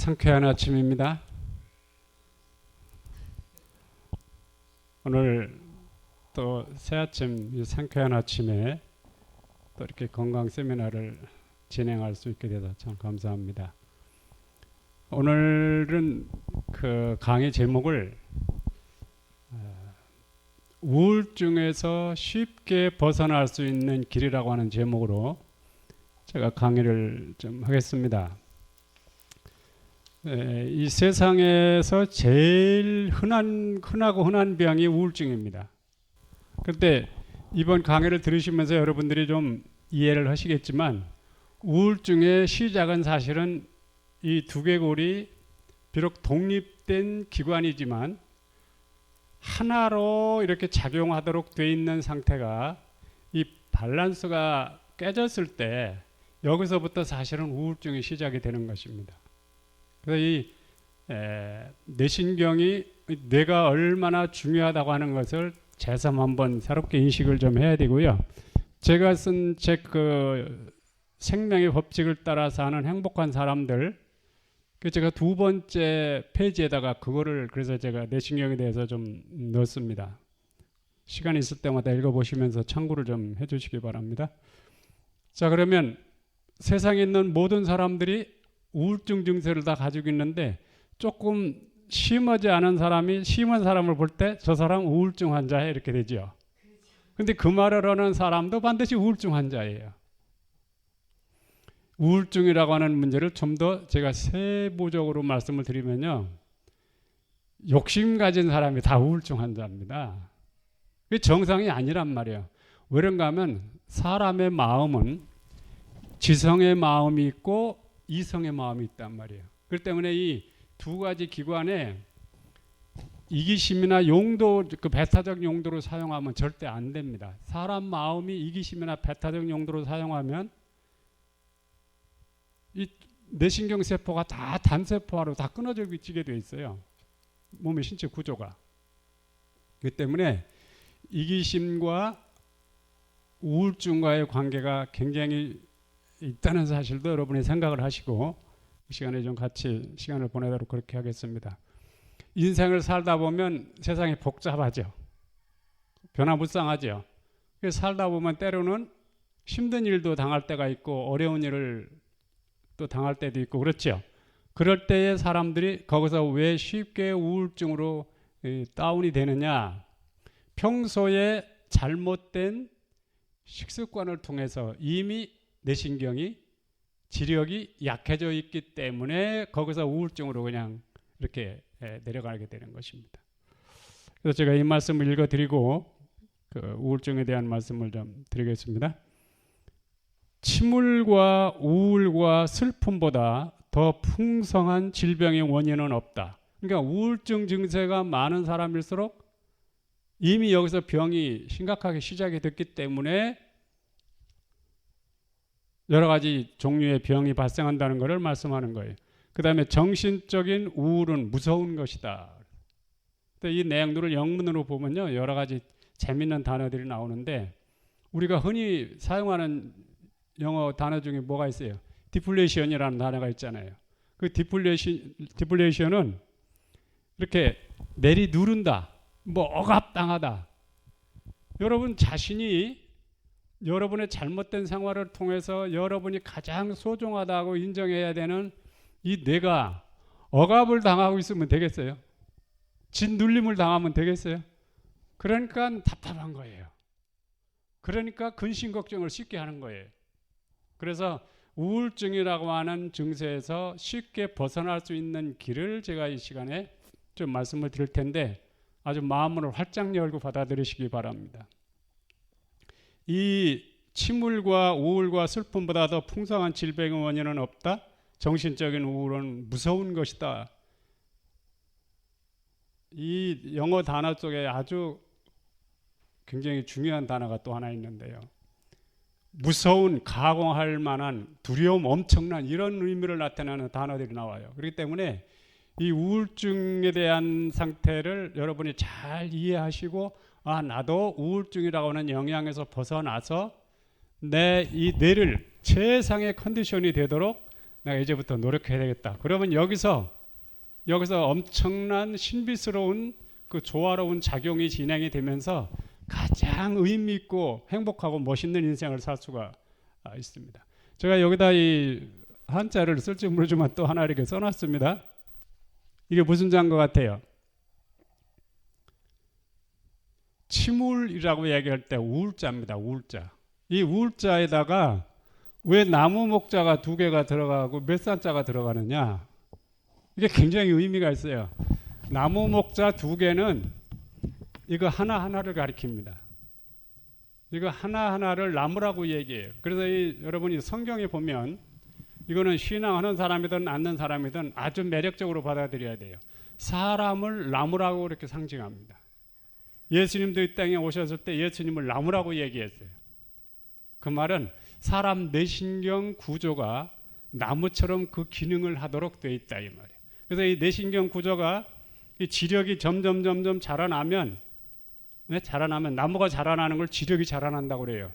상쾌한 아침입니다. 오늘 또 새아침 이 상쾌한 아침에 또 이렇게 건강 세미나를 진행할 수 있게 돼서 참 감사합니다. 오늘은 그 강의 제목을 우울증에서 쉽게 벗어날 수 있는 길이라고 하는 제목으로 제가 강의를 좀 하겠습니다. 이 세상에서 제일 흔하고 흔한 병이 우울증입니다. 그런데 이번 강의를 들으시면서 여러분들이 좀 이해를 하시겠지만 우울증의 시작은 사실은 이 두개골이 비록 독립된 기관이지만 하나로 이렇게 작용하도록 돼 있는 상태가 이 밸런스가 깨졌을 때 여기서부터 사실은 우울증이 시작이 되는 것입니다. 그래서 이 뇌신경이 뇌가 얼마나 중요하다고 하는 것을 재삼 한번 새롭게 인식을 좀 해야 되고요. 제가 쓴 책 그 생명의 법칙을 따라서 하는 행복한 사람들, 그 제가 두 번째 페이지에다가 그거를 그래서 제가 뇌신경에 대해서 좀 넣었습니다. 시간 있을 때마다 읽어보시면서 참고를 좀 해주시기 바랍니다. 자, 그러면 세상에 있는 모든 사람들이 우울증 증세를 다 가지고 있는데 조금 심하지 않은 사람이 심한 사람을 볼 때 저 사람 우울증 환자에 이렇게 되죠. 근데 그 말을 하는 사람도 반드시 우울증 환자예요. 우울증이라고 하는 문제를 좀 더 제가 세부적으로 말씀을 드리면요. 욕심 가진 사람이 다 우울증 환자입니다. 그게 정상이 아니란 말이에요. 왜 그런가 하면 사람의 마음은 지성의 마음이 있고 이성의 마음이 있단 말이에요. 그렇기 때문에 이 두 가지 기관에 이기심이나 용도, 그 배타적 용도로 사용하면 절대 안 됩니다. 사람 마음이 이기심이나 배타적 용도로 사용하면 이 뇌신경 세포가 다 단세포화로 다 끊어지게 돼 있어요. 몸의 신체 구조가. 그렇기 때문에 이기심과 우울증과의 관계가 굉장히 있다는 사실도 여러분이 생각을 하시고 이 시간에 좀 같이 시간을 보내도록 그렇게 하겠습니다. 인생을 살다 보면 세상이 복잡하죠. 변화무쌍하죠. 그래서 살다 보면 때로는 힘든 일도 당할 때가 있고 어려운 일을 또 당할 때도 있고 그렇죠. 그럴 때에 사람들이 거기서 왜 쉽게 우울증으로 다운이 되느냐. 평소에 잘못된 식습관을 통해서 이미 뇌신경이 지력이 약해져 있기 때문에 거기서 우울증으로 그냥 이렇게 내려가게 되는 것입니다. 그래서 제가 이 말씀을 읽어드리고 그 우울증에 대한 말씀을 좀 드리겠습니다. 침울과 우울과 슬픔보다 더 풍성한 질병의 원인은 없다. 그러니까 우울증 증세가 많은 사람일수록 이미 여기서 병이 심각하게 시작이 됐기 때문에 여러 가지 종류의 병이 발생한다는 것을 말씀하는 거예요. 그 다음에 정신적인 우울은 무서운 것이다. 이 내용들을 영문으로 보면요, 여러 가지 재미있는 단어들이 나오는데 우리가 흔히 사용하는 영어 단어 중에 뭐가 있어요? 디플레이션이라는 단어가 있잖아요. 그 디플레이션은 이렇게 내리 누른다, 뭐 억압당하다. 여러분 자신이 여러분의 잘못된 생활을 통해서 여러분이 가장 소중하다고 인정해야 되는 이 뇌가 억압을 당하고 있으면 되겠어요? 짓눌림을 당하면 되겠어요? 그러니까 답답한 거예요. 그러니까 근심 걱정을 쉽게 하는 거예요. 그래서 우울증이라고 하는 증세에서 쉽게 벗어날 수 있는 길을 제가 이 시간에 좀 말씀을 드릴 텐데 아주 마음을 활짝 열고 받아들이시기 바랍니다. 이 침울과 우울과 슬픔보다 더 풍성한 질병의 원인은 없다. 정신적인 우울은 무서운 것이다. 이 영어 단어 속에 아주 굉장히 중요한 단어가 또 하나 있는데요. 무서운, 가공할 만한, 두려움, 엄청난 이런 의미를 나타내는 단어들이 나와요. 그렇기 때문에 이 우울증에 대한 상태를 여러분이 잘 이해하시고 나도 우울증이라고 하는 영향에서 벗어나서 내 이 뇌를 최상의 컨디션이 되도록 내가 이제부터 노력해야 되겠다. 그러면 여기서 엄청난 신비스러운 그 조화로운 작용이 진행이 되면서 가장 의미 있고 행복하고 멋있는 인생을 살 수가 있습니다. 제가 여기다 이 한자를 쓸지 모르지만 또 하나 이렇게 써놨습니다. 이게 무슨 자인 것 같아요? 치물이라고 얘기할 때 우울자입니다. 우울자. 이 우울자에다가 왜 나무 목자가 2개가 들어가고 몇 산자가 들어가느냐? 이게 굉장히 의미가 있어요. 나무 목자 2개는 이거 하나하나를 가리킵니다. 이거 하나하나를 나무라고 얘기해요. 그래서 여러분이 성경에 보면 이거는 신앙하는 사람이든 않는 사람이든 아주 매력적으로 받아들여야 돼요. 사람을 나무라고 이렇게 상징합니다. 예수님도 이 땅에 오셨을 때 예수님을 나무라고 얘기했어요. 그 말은 사람 뇌신경 구조가 나무처럼 그 기능을 하도록 되어 있다 이 말이에요. 그래서 이 뇌신경 구조가 이 지력이 점점 자라나면 나무가 자라나는 걸 지력이 자라난다고 그래요.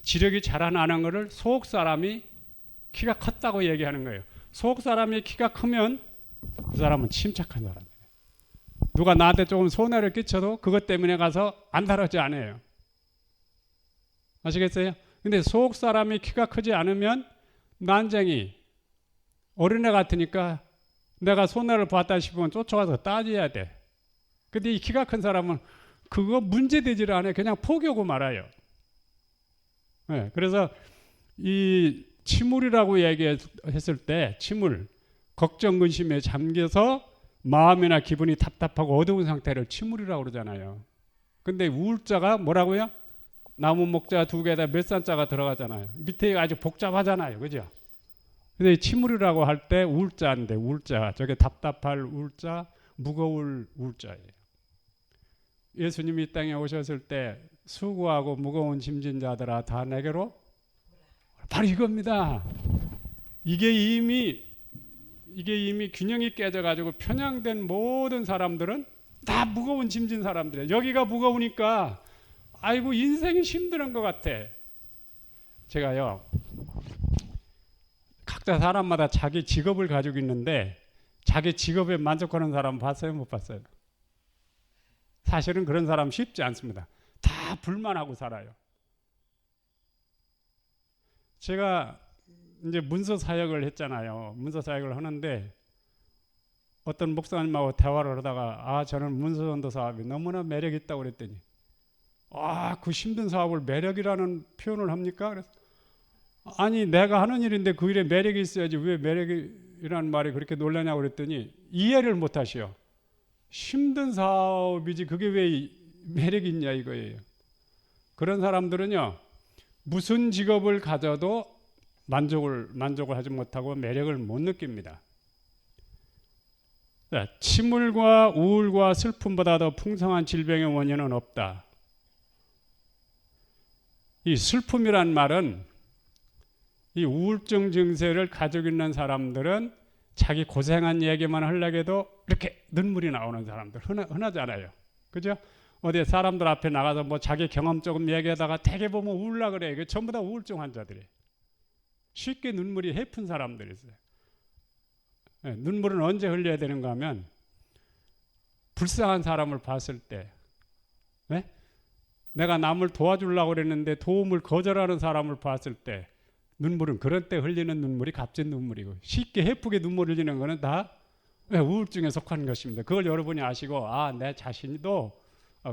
지력이 자라나는 것을 속 사람이 키가 컸다고 얘기하는 거예요. 속 사람이 키가 크면 그 사람은 침착한 사람이에요. 누가 나한테 조금 손해를 끼쳐도 그것 때문에 가서 안달하지 않아요. 아시겠어요? 근데 속 사람이 키가 크지 않으면 난쟁이 어린애 같으니까 내가 손해를 봤다 싶으면 쫓아가서 따져야 돼. 근데 이 키가 큰 사람은 그거 문제되지를 않아요. 그냥 포기하고 말아요. 네, 그래서 이 치물이라고 얘기했을 때 치물, 걱정 근심에 잠겨서 마음이나 기분이 답답하고 어두운 상태를 치물이라고 그러잖아요. 근데 우울자가 뭐라고요? 나무 목자 2개에다 몇 산자가 들어가잖아요. 밑에 아주 복잡하잖아요. 그죠? 근데 치물이라고 할 때 우울자인데 우울자, 저게 답답할 우울자, 무거울 우울자예요. 예수님이 이 땅에 오셨을 때 수고하고 무거운 짐진 자들아 다 내게로 바로 이겁니다. 이게 이미 균형이 깨져가지고 편향된 모든 사람들은 다 무거운 짐진 사람들이에요. 여기가 무거우니까 아이고 인생이 힘든 것 같아. 제가요 각자 사람마다 자기 직업을 가지고 있는데 자기 직업에 만족하는 사람 봤어요? 못 봤어요? 사실은 그런 사람 쉽지 않습니다. 다 불만하고 살아요. 제가 이제 문서 사역을 했잖아요. 문서 사역을 하는데 어떤 목사님하고 대화를 하다가 저는 문서 전도 사업이 너무나 매력 있다고 그랬더니 그 힘든 사업을 매력이라는 표현을 합니까? 그래서 아니 내가 하는 일인데 그 일에 매력이 있어야지 왜 매력이라는 말이 그렇게 놀라냐고 그랬더니 이해를 못 하시오. 힘든 사업이지 그게 왜 매력이 있냐 이거예요. 그런 사람들은요 무슨 직업을 가져도 만족을 하지 못하고 매력을 못 느낍니다. 침울과 우울과 슬픔보다 더 풍성한 질병의 원인은 없다. 이 슬픔이란 말은 이 우울증 증세를 가지고 있는 사람들은 자기 고생한 얘기만 하려고 해도 이렇게 눈물이 나오는 사람들 흔하잖아요. 그죠? 어디 사람들 앞에 나가서 뭐 자기 경험 조금 얘기하다가 되게 보면 울라 그래. 이게 전부 다 우울증 환자들이에요. 쉽게 눈물이 해픈 사람들이 있어요. 네, 눈물은 언제 흘려야 되는가 하면 불쌍한 사람을 봤을 때, 네? 내가 남을 도와주려고 그랬는데 도움을 거절하는 사람을 봤을 때 눈물은 그런 때 흘리는 눈물이 값진 눈물이고 쉽게 해프게 눈물 흘리는 거는 다 우울증에 속한 것입니다. 그걸 여러분이 아시고 내 자신도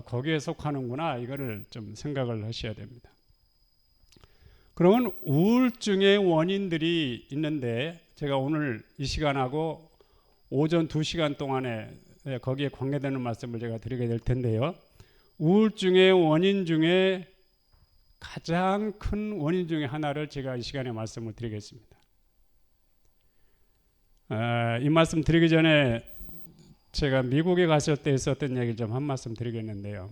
거기에 속하는구나 이거를 좀 생각을 하셔야 됩니다. 그러면 우울증의 원인들이 있는데 제가 오늘 이 시간하고 오전 2시간 동안에 거기에 관계되는 말씀을 제가 드리게 될 텐데요. 우울증의 원인 중에 가장 큰 원인 중에 하나를 제가 이 시간에 말씀을 드리겠습니다. 이 말씀 드리기 전에 제가 미국에 갔을 때 있었던 얘기 좀 한 말씀 드리겠는데요.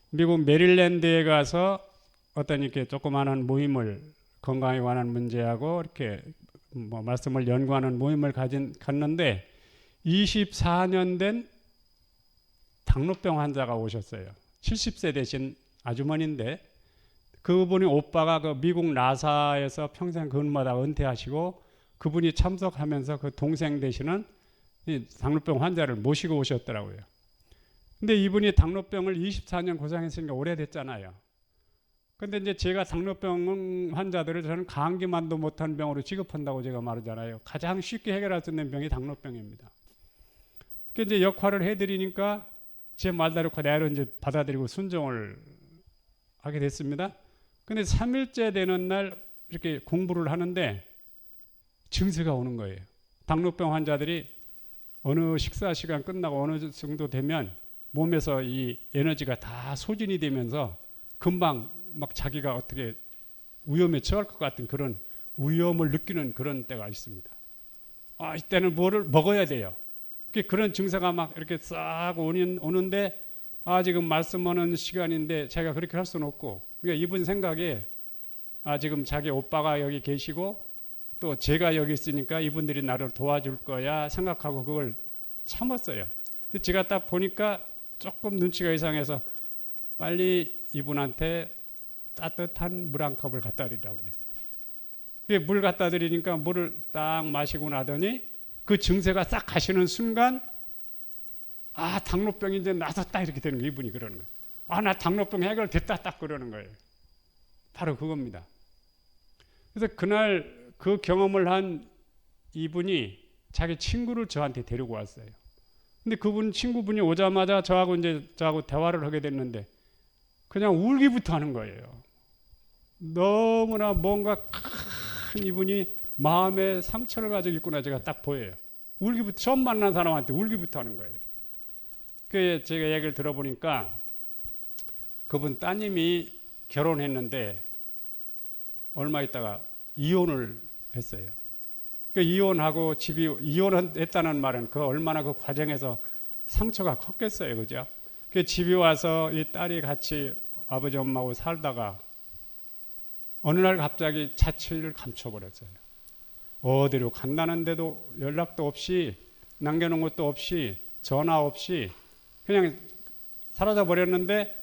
미국 메릴랜드에 가서 어떤 이렇게 조그마한 모임을 건강에 관한 문제하고 이렇게 말씀을 연구하는 모임을 갔는데 24년 된 당뇨병 환자가 오셨어요. 70세 되신 아주머니인데 그분이 오빠가 그 미국 나사에서 평생 근무하다가 은퇴하시고 그분이 참석하면서 그 동생 되시는 이 당뇨병 환자를 모시고 오셨더라고요. 근데 이분이 당뇨병을 24년 고생했으니까 오래됐잖아요. 근데 이제 제가 당뇨병 환자들을 저는 감기만도 못한 병으로 취급한다고 제가 말하잖아요. 가장 쉽게 해결할 수 있는 병이 당뇨병입니다. 그 이제 역할을 해드리니까 제 말대로 그대로 이제 받아들이고 순종을 하게 됐습니다. 근데 3일째 되는 날 이렇게 공부를 하는데 증세가 오는 거예요. 당뇨병 환자들이 어느 식사 시간 끝나고 어느 정도 되면 몸에서 이 에너지가 다 소진이 되면서 금방 막 자기가 어떻게 위험에 처할 것 같은 그런 위험을 느끼는 그런 때가 있습니다. 이때는 뭐를 먹어야 돼요. 그런 증세가 막 이렇게 싹 오는데 지금 말씀하는 시간인데 제가 그렇게 할 수는 없고, 그러니까 이분 생각에 지금 자기 오빠가 여기 계시고 또 제가 여기 있으니까 이분들이 나를 도와줄 거야 생각하고 그걸 참았어요. 근데 제가 딱 보니까 조금 눈치가 이상해서 빨리 이분한테 따뜻한 물 한 컵을 갖다 드리라고 그랬어요. 물 갖다 드리니까 물을 딱 마시고 나더니 그 증세가 싹 가시는 순간 당뇨병이 이제 나섰다 이렇게 되는 거예요. 이분이 그러는 거예요. 나 당뇨병 해결됐다 딱 그러는 거예요. 바로 그겁니다. 그래서 그날 그 경험을 한 이분이 자기 친구를 저한테 데리고 왔어요. 근데 그분 친구분이 오자마자 저하고 대화를 하게 됐는데 그냥 울기부터 하는 거예요. 너무나 뭔가 큰 이분이 마음에 상처를 가지고 있구나 제가 딱 보여요. 울기부터, 처음 만난 사람한테 울기부터 하는 거예요. 그 제가 얘기를 들어보니까 그분 따님이 결혼했는데 얼마 있다가 이혼을 했어요. 이혼하고 이혼했다는 말은 그 얼마나 그 과정에서 상처가 컸겠어요, 그죠? 집에 와서 이 딸이 같이 아버지 엄마하고 살다가 어느 날 갑자기 자취를 감춰버렸어요. 어디로 간다는데도 연락도 없이 남겨놓은 것도 없이 전화 없이 그냥 사라져 버렸는데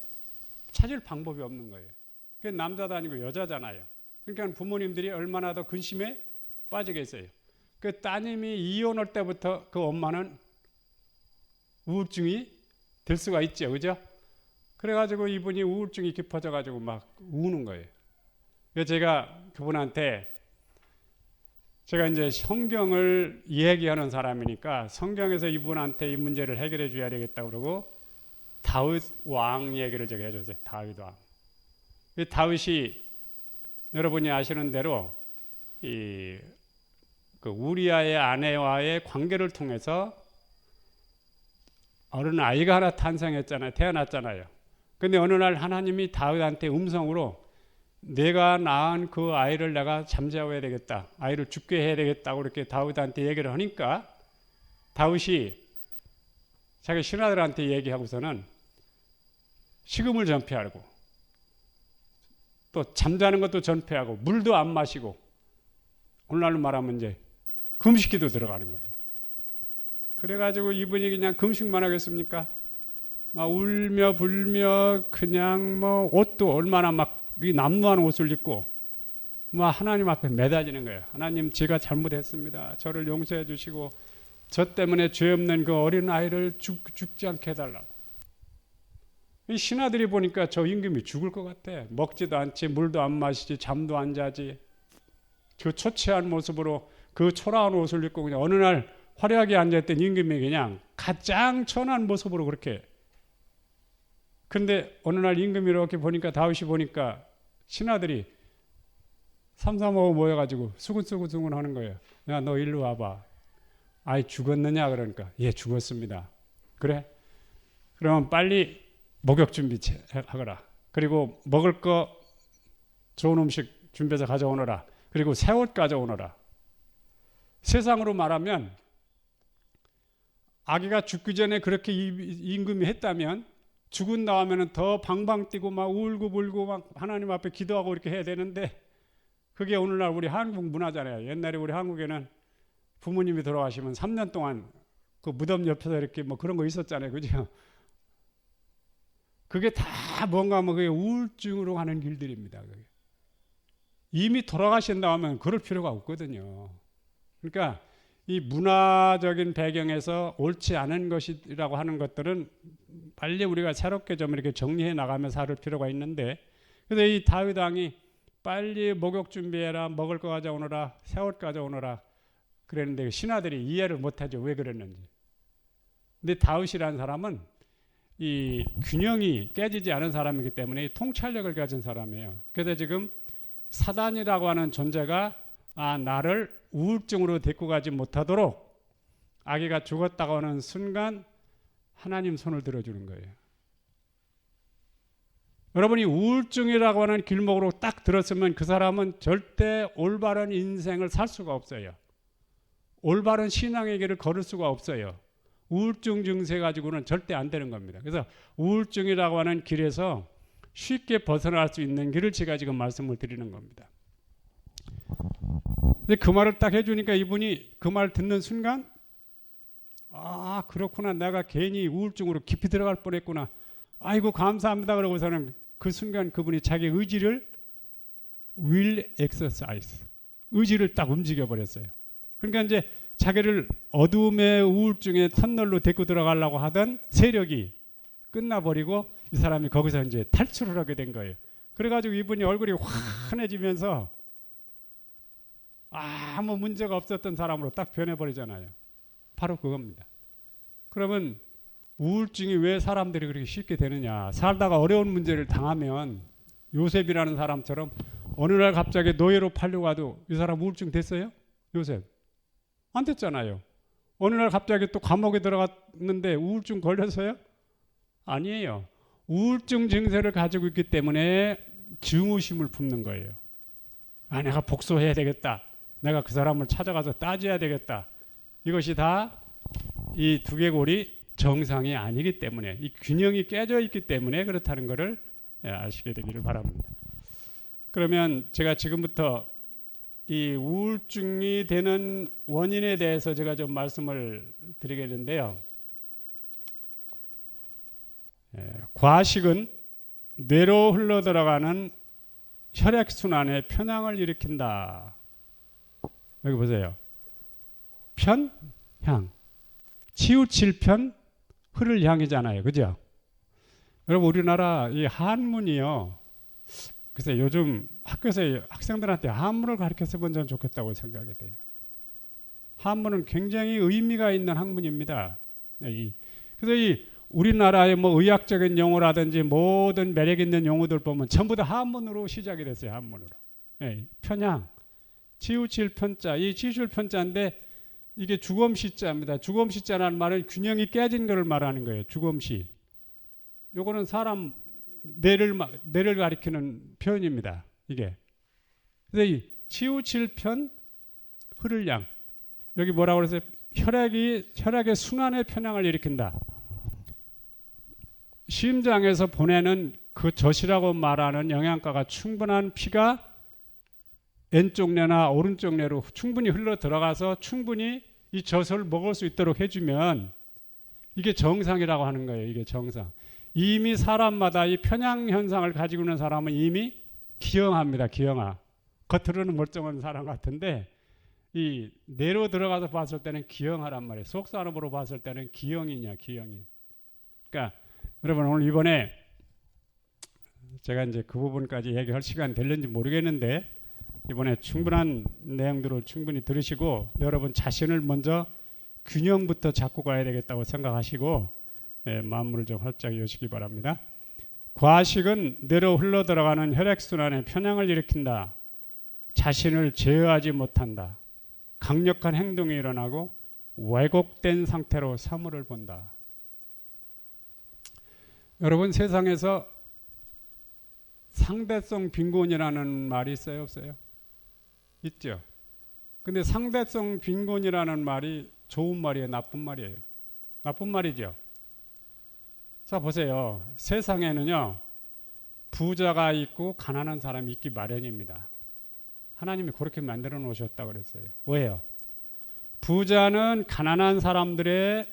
찾을 방법이 없는 거예요. 남자도 아니고 여자잖아요. 그러니까 부모님들이 얼마나 더 근심에 빠지겠어요. 그 따님이 이혼할 때부터 그 엄마는 우울증이 될 수가 있죠, 그죠? 그래가지고 이분이 우울증이 깊어져가지고 막 우는 거예요. 그래서 제가 그분한테 제가 이제 성경을 이야기하는 사람이니까 성경에서 이분한테 이 문제를 해결해 줘야 되겠다 그러고 다윗 왕 얘기를 제가 해줬어요. 다윗 왕. 다윗이 여러분이 아시는 대로 그 우리아의 아내와의 관계를 통해서 어른 아이가 하나 탄생했잖아요. 태어났잖아요. 근데 어느 날 하나님이 다윗한테 음성으로 내가 낳은 그 아이를 내가 잠재워야 되겠다. 아이를 죽게 해야 되겠다. 그렇게 다윗한테 얘기를 하니까 다윗이 자기 신하들한테 얘기하고서는 식음을 전폐하고 또 잠자는 것도 전폐하고 물도 안 마시고 오늘날로 말하면 이제 금식기도 들어가는 거예요. 그래가지고 이분이 그냥 금식만 하겠습니까? 막 울며 불며 그냥 뭐 옷도 얼마나 막 남루한 옷을 입고 막 하나님 앞에 매달리는 거예요. 하나님 제가 잘못했습니다. 저를 용서해 주시고 저 때문에 죄 없는 그 어린 아이를 죽지 않게 해달라고. 이 신하들이 보니까 저 임금이 죽을 것 같아. 먹지도 않지, 물도 안 마시지, 잠도 안 자지. 그 초췌한 모습으로 그 초라한 옷을 입고 그냥 어느 날 화려하게 앉아있던 임금이 그냥 가장 천한 모습으로 그렇게. 근데 어느 날 임금이 이렇게 보니까 다윗이 보니까 신하들이 삼삼오오 모여가지고 수근수근 하는 거예요. 야, 너 일로 와봐. 아이 죽었느냐? 그러니까 예, 죽었습니다. 그래? 그러면 빨리 목욕 준비하거라. 그리고 먹을 거 좋은 음식 준비해서 가져오너라. 그리고 새 옷 가져오너라. 세상으로 말하면 아기가 죽기 전에 그렇게 임금이 했다면 죽은 다음에는 더 방방 뛰고 막 울고 불고 막 하나님 앞에 기도하고 이렇게 해야 되는데 그게 오늘날 우리 한국 문화잖아요. 옛날에 우리 한국에는 부모님이 돌아가시면 3년 동안 그 무덤 옆에서 이렇게 뭐 그런 거 있었잖아요. 그죠? 그게 다 뭔가 뭐 그게 우울증으로 가는 길들입니다. 그게. 이미 돌아가신다 하면 그럴 필요가 없거든요. 그러니까 이 문화적인 배경에서 옳지 않은 것이라고 하는 것들은 빨리 우리가 새롭게 좀 이렇게 정리해 나가면서 할 필요가 있는데, 그래서 이 다윗 왕이 빨리 목욕 준비해라, 먹을 거 가져오너라, 새 옷 가져오너라 그랬는데 신하들이 이해를 못하죠. 왜 그랬는지. 근데 다윗이라는 사람은 이 균형이 깨지지 않은 사람이기 때문에 통찰력을 가진 사람이에요. 그래서 지금 사단이라고 하는 존재가 나를 우울증으로 데리고 가지 못하도록 아기가 죽었다고 하는 순간 하나님 손을 들어주는 거예요. 여러분이 우울증이라고 하는 길목으로 딱 들었으면 그 사람은 절대 올바른 인생을 살 수가 없어요. 올바른 신앙의 길을 걸을 수가 없어요. 우울증 증세 가지고는 절대 안 되는 겁니다. 그래서 우울증이라고 하는 길에서 쉽게 벗어날 수 있는 길을 제가 지금 말씀을 드리는 겁니다. 근데 그 말을 딱 해주니까 이분이 그 말 듣는 순간 그렇구나, 내가 괜히 우울증으로 깊이 들어갈 뻔했구나, 아이고 감사합니다 그러고서는 그 순간 그분이 자기 의지를 will exercise, 의지를 딱 움직여 버렸어요. 그러니까 이제 자기를 어둠의 우울증의 터널로 데리고 들어가려고 하던 세력이 끝나버리고 이 사람이 거기서 이제 탈출을 하게 된 거예요. 그래가지고 이분이 얼굴이 환해지면서 아무 문제가 없었던 사람으로 딱 변해버리잖아요. 바로 그겁니다. 그러면 우울증이 왜 사람들이 그렇게 쉽게 되느냐. 살다가 어려운 문제를 당하면 요셉이라는 사람처럼 어느 날 갑자기 노예로 팔려고 가도 이 사람 우울증 됐어요? 요셉? 안 됐잖아요. 어느 날 갑자기 또 감옥에 들어갔는데 우울증 걸렸어요? 아니에요. 우울증 증세를 가지고 있기 때문에 증오심을 품는 거예요. 내가 복수해야 되겠다. 내가 그 사람을 찾아가서 따져야 되겠다. 이것이 다 이 두개골이 정상이 아니기 때문에, 이 균형이 깨져 있기 때문에 그렇다는 것을 아시게 되기를 바랍니다. 그러면 제가 지금부터 이 우울증이 되는 원인에 대해서 제가 좀 말씀을 드리겠는데요. 과식은 뇌로 흘러들어가는 혈액순환의 편향을 일으킨다. 여기 보세요. 편, 향. 치우칠 편, 흐를 향이잖아요. 그죠? 여러분 우리나라 이 한문이요. 글쎄 요즘 학교에서 학생들한테 한문을 가르쳐서 본 전 좋겠다고 생각이 돼요. 한문은 굉장히 의미가 있는 학문입니다. 그래서 이 우리나라의 뭐 의학적인 용어라든지 모든 매력 있는 용어들 보면 전부 다 한문으로 시작이 됐어요. 한문으로. 편향, 치우칠 편자, 이 치우칠 편자인데 이게 주검시자입니다. 주검시자라는 말은 균형이 깨진 것을 말하는 거예요. 주검시. 요거는 사람 뇌를 가리키는 표현입니다. 이게. 그래서 이 치우칠 편, 흐를 양. 여기 뭐라고 그랬어요? 혈액의 순환의 편향을 일으킨다. 심장에서 보내는 그 젖이라고 말하는 영양가가 충분한 피가 왼쪽 뇌나 오른쪽 뇌로 충분히 흘러 들어가서 충분히 이 젖을 먹을 수 있도록 해주면 이게 정상이라고 하는 거예요. 이게 정상. 이미 사람마다 이 편향 현상을 가지고 있는 사람은 이미 기형합니다. 기형아. 겉으로는 멀쩡한 사람 같은데 이 뇌로 들어가서 봤을 때는 기형하란 말이에요. 속사람으로 봤을 때는 기형이냐 기형인. 그러니까 여러분 오늘 이번에 제가 이제 그 부분까지 얘기할 시간 될는지 모르겠는데 이번에 충분한 내용들을 충분히 들으시고 여러분 자신을 먼저 균형부터 잡고 가야 되겠다고 생각하시고 마음을 좀 활짝 여시기 바랍니다. 과식은 뇌로 흘러들어가는 혈액순환에 편향을 일으킨다. 자신을 제어하지 못한다. 강력한 행동이 일어나고 왜곡된 상태로 사물을 본다. 여러분 세상에서 상대성 빈곤이라는 말이 있어요? 없어요? 있죠. 근데 상대성 빈곤이라는 말이 좋은 말이에요? 나쁜 말이에요? 나쁜 말이죠. 자 보세요. 세상에는요 부자가 있고 가난한 사람이 있기 마련입니다. 하나님이 그렇게 만들어 놓으셨다고 그랬어요. 왜요? 부자는 가난한 사람들의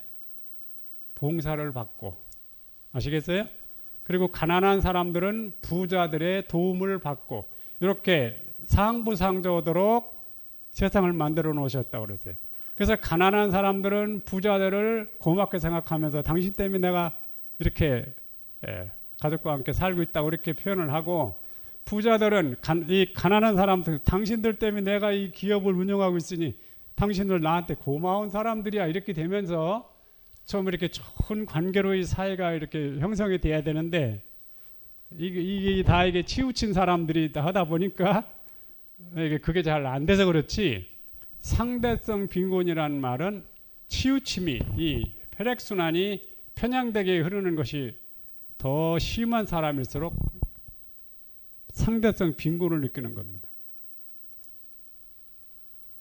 봉사를 받고, 아시겠어요? 그리고 가난한 사람들은 부자들의 도움을 받고, 이렇게 상부상조하도록 세상을 만들어 놓으셨다고 그러세요. 그래서 가난한 사람들은 부자들을 고맙게 생각하면서 당신 때문에 내가 이렇게 가족과 함께 살고 있다고 이렇게 표현을 하고, 부자들은 이 가난한 사람들, 당신들 때문에 내가 이 기업을 운영하고 있으니 당신들 나한테 고마운 사람들이야, 이렇게 되면서 좀 이렇게 좋은 관계로 이 사회가 이렇게 형성이 돼야 되는데, 이게 다 이게 치우친 사람들이 다 하다 보니까 이게 그게 잘 안 돼서 그렇지, 상대성 빈곤이라는 말은 치우침이, 이 혈액순환이 편향되게 흐르는 것이 더 심한 사람일수록 상대성 빈곤을 느끼는 겁니다.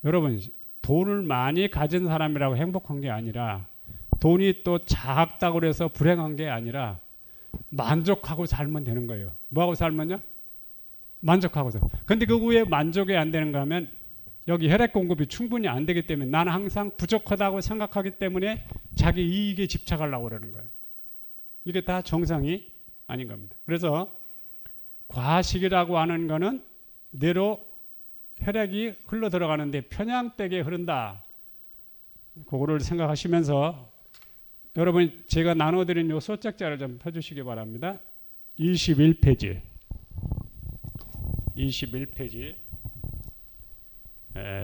여러분, 돈을 많이 가진 사람이라고 행복한 게 아니라, 돈이 또 작다고 해서 불행한 게 아니라 만족하고 살면 되는 거예요. 뭐하고 살면요? 만족하고서. 근데 그 왜 만족이 안 되는가 하면, 여기 혈액 공급이 충분히 안 되기 때문에, 나는 항상 부족하다고 생각하기 때문에 자기 이익에 집착하려고 그러는 거예요. 이게 다 정상이 아닌 겁니다. 그래서 과식이라고 하는 거는 뇌로 혈액이 흘러 들어가는데 편향되게 흐른다. 그거를 생각하시면서 여러분, 제가 나눠드린 요 소책자를 좀 펴주시기 바랍니다. 21페이지. 21페이지.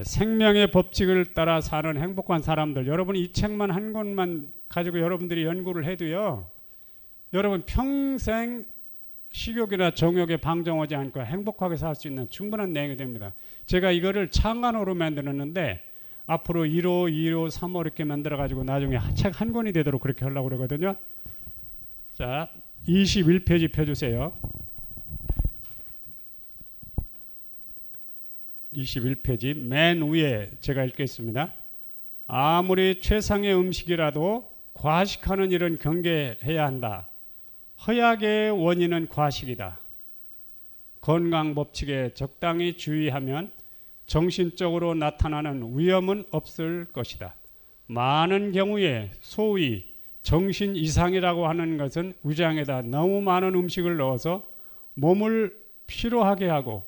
생명의 법칙을 따라 사는 행복한 사람들. 여러분, 이 책만 한 권만 가지고 여러분들이 연구를 해도요, 여러분 평생 식욕이나 정욕에 방종하지 않고 행복하게 살 수 있는 충분한 내용이 됩니다. 제가 이거를 창간호로 만들었는데 앞으로 1호, 2호, 3호 이렇게 만들어 가지고 나중에 책 한 권이 되도록 그렇게 하려고 그러거든요. 자, 21페이지 펴주세요. 21페이지 맨 위에 제가 읽겠습니다. 아무리 최상의 음식이라도 과식하는 일은 경계해야 한다. 허약의 원인은 과식이다. 건강 법칙에 적당히 주의하면 정신적으로 나타나는 위험은 없을 것이다. 많은 경우에 소위 정신 이상이라고 하는 것은 위장에다 너무 많은 음식을 넣어서 몸을 피로하게 하고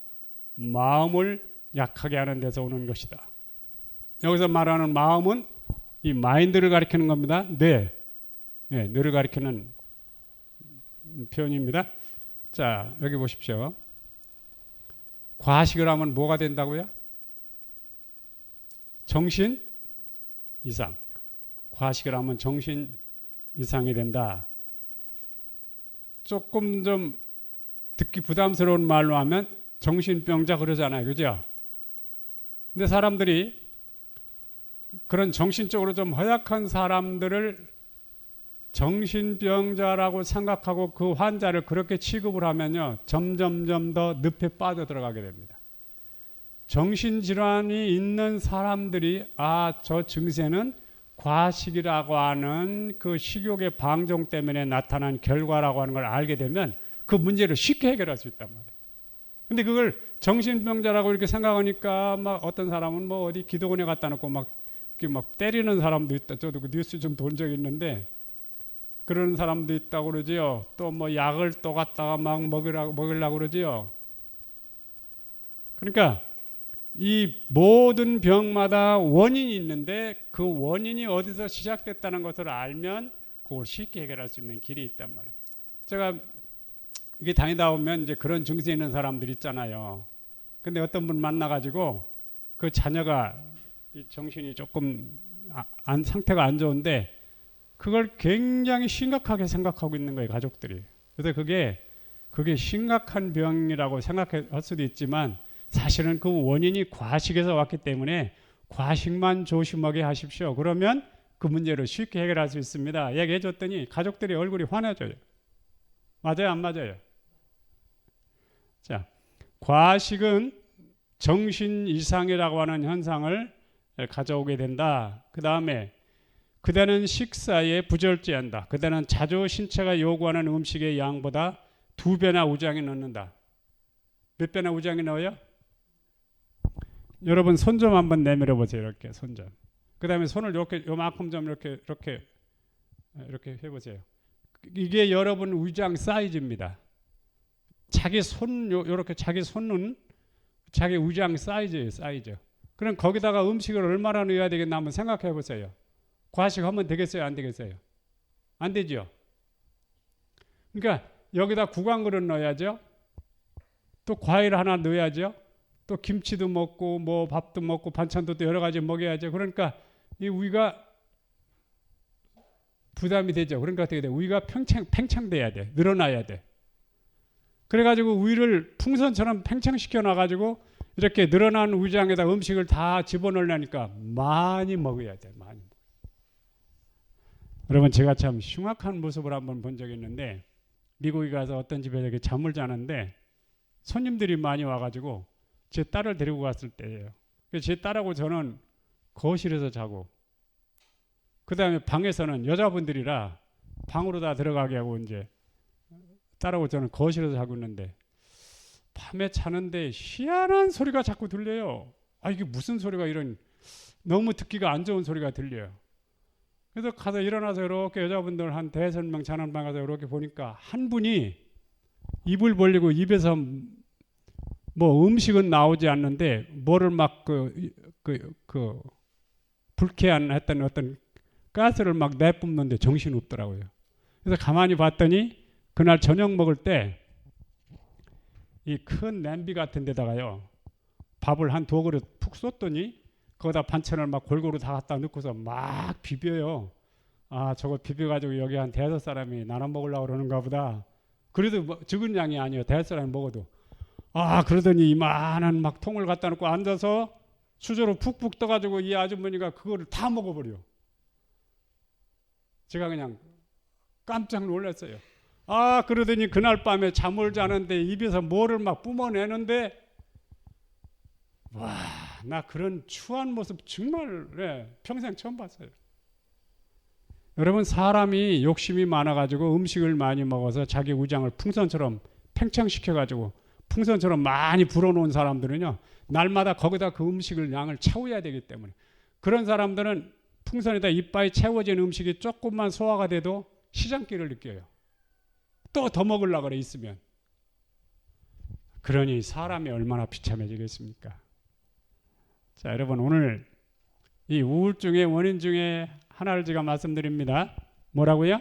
마음을 약하게 하는 데서 오는 것이다. 여기서 말하는 마음은 이 마인드를 가리키는 겁니다. 뇌를 가리키는 표현입니다. 자, 여기 보십시오. 과식을 하면 뭐가 된다고요? 정신 이상. 과식을 하면 정신 이상이 된다. 조금 좀 듣기 부담스러운 말로 하면 정신병자 그러잖아요. 그죠? 근데 사람들이 그런 정신적으로 좀 허약한 사람들을 정신병자라고 생각하고 그 환자를 그렇게 취급을 하면요, 점점점 더 늪에 빠져 들어가게 됩니다. 정신질환이 있는 사람들이 저 증세는 과식이라고 하는 그 식욕의 방종 때문에 나타난 결과라고 하는 걸 알게 되면 그 문제를 쉽게 해결할 수 있단 말이에요. 근데 그걸 정신병자라고 이렇게 생각하니까 막 어떤 사람은 뭐 어디 기도원에 갖다 놓고 막 때리는 사람도 있다. 저도 그 뉴스 좀 본 적이 있는데 그런 사람도 있다고 그러지요. 또 뭐 약을 또 갖다가 막 먹으려고 그러지요. 그러니까 이 모든 병마다 원인이 있는데 그 원인이 어디서 시작됐다는 것을 알면 그걸 쉽게 해결할 수 있는 길이 있단 말이에요. 제가 이게 다니다 보면 이제 그런 증세 있는 사람들 있잖아요. 근데 어떤 분 만나가지고 그 자녀가 정신이 조금 상태가 안 좋은데 그걸 굉장히 심각하게 생각하고 있는 거예요, 가족들이. 그래서 그게 심각한 병이라고 생각할 수도 있지만 사실은 그 원인이 과식에서 왔기 때문에 과식만 조심하게 하십시오. 그러면 그 문제를 쉽게 해결할 수 있습니다. 얘기해 줬더니 가족들이 얼굴이 환해져요. 맞아요, 안 맞아요? 자, 과식은 정신 이상이라고 하는 현상을 가져오게 된다. 그 다음에 그대는 식사에 부절제한다. 그대는 자주 신체가 요구하는 음식의 양보다 2배나 우장이 넣는다. 몇 배나 우장이 넣어요? 여러분 손 좀 한번 내밀어 보세요. 이렇게 손 좀. 그 다음에 손을 이렇게 요만큼 좀 이렇게 해보세요. 이게 여러분 위장 사이즈입니다. 자기 손 요렇게 자기 손은 자기 위장 사이즈예요. 사이즈. 그럼 거기다가 음식을 얼마나 넣어야 되겠나 한번 생각해 보세요. 과식하면 되겠어요? 안 되겠어요? 안 되죠. 그러니까 여기다 국왕그릇 넣어야죠. 또 과일 하나 넣어야죠. 또 김치도 먹고 뭐 밥도 먹고 반찬도 또 여러 가지 먹여야죠. 그러니까 이 우위가 부담이 되죠. 그러니까 어떻게 돼? 우위가 팽창돼야 돼. 늘어나야 돼. 그래가지고 우위를 풍선처럼 팽창시켜 놔가지고 이렇게 늘어난 우장에다 음식을 다 집어넣으려니까 많이 먹어야 돼. 많이. 여러분 제가 참 흉악한 모습을 한번 본 적이 있는데 미국에 가서 어떤 집에서 이렇게 잠을 자는데 손님들이 많이 와가지고 제 딸을 데리고 갔을 때예요. 제 딸하고 저는 거실에서 자고 그 다음에 방에서는 여자분들이라 방으로 다 들어가게 하고 이제 딸하고 저는 거실에서 자고 있는데 밤에 자는데 희한한 소리가 자꾸 들려요. 아 이게 무슨 소리가 이런 너무 듣기가 안 좋은 소리가 들려요. 그래서 가서 일어나서 이렇게 여자분들 한 5명 자는 방 가서 이렇게 보니까 한 분이 입을 벌리고 입에서 뭐 음식은 나오지 않는데 뭐를 막 불쾌한 했던 어떤 가스를 막 내뿜는데 정신이 없더라고요. 그래서 가만히 봤더니 그날 저녁 먹을 때 이 큰 냄비 같은 데다가요 밥을 한 2그릇 푹 쏟더니 거기다 반찬을 막 골고루 다 갖다 넣고서 막 비벼요. 아 저거 비벼가지고 여기 한 5사람이 나눠 먹으려고 그러는가 보다. 그래도 뭐 적은 양이 아니에요. 5사람이 먹어도. 아 그러더니 이만한 막 통을 갖다 놓고 앉아서 수저로 푹푹 떠가지고 이 아주머니가 그거를 다 먹어버려. 제가 그냥 깜짝 놀랐어요. 아 그러더니 그날 밤에 잠을 자는데 입에서 뭐를 막 뿜어내는데 와 나 그런 추한 모습 정말 평생 처음 봤어요. 여러분 사람이 욕심이 많아가지고 음식을 많이 먹어서 자기 우장을 풍선처럼 팽창시켜가지고 풍선처럼 많이 불어놓은 사람들은요 날마다 거기다 그 음식을 양을 채워야 되기 때문에 그런 사람들은 풍선에다 이빨이 채워진 음식이 조금만 소화가 돼도 시장기를 느껴요. 또 더 먹으려고 그래 있으면. 그러니 사람이 얼마나 비참해지겠습니까? 자 여러분 오늘 이 우울증의 원인 중에 하나를 제가 말씀드립니다. 뭐라고요?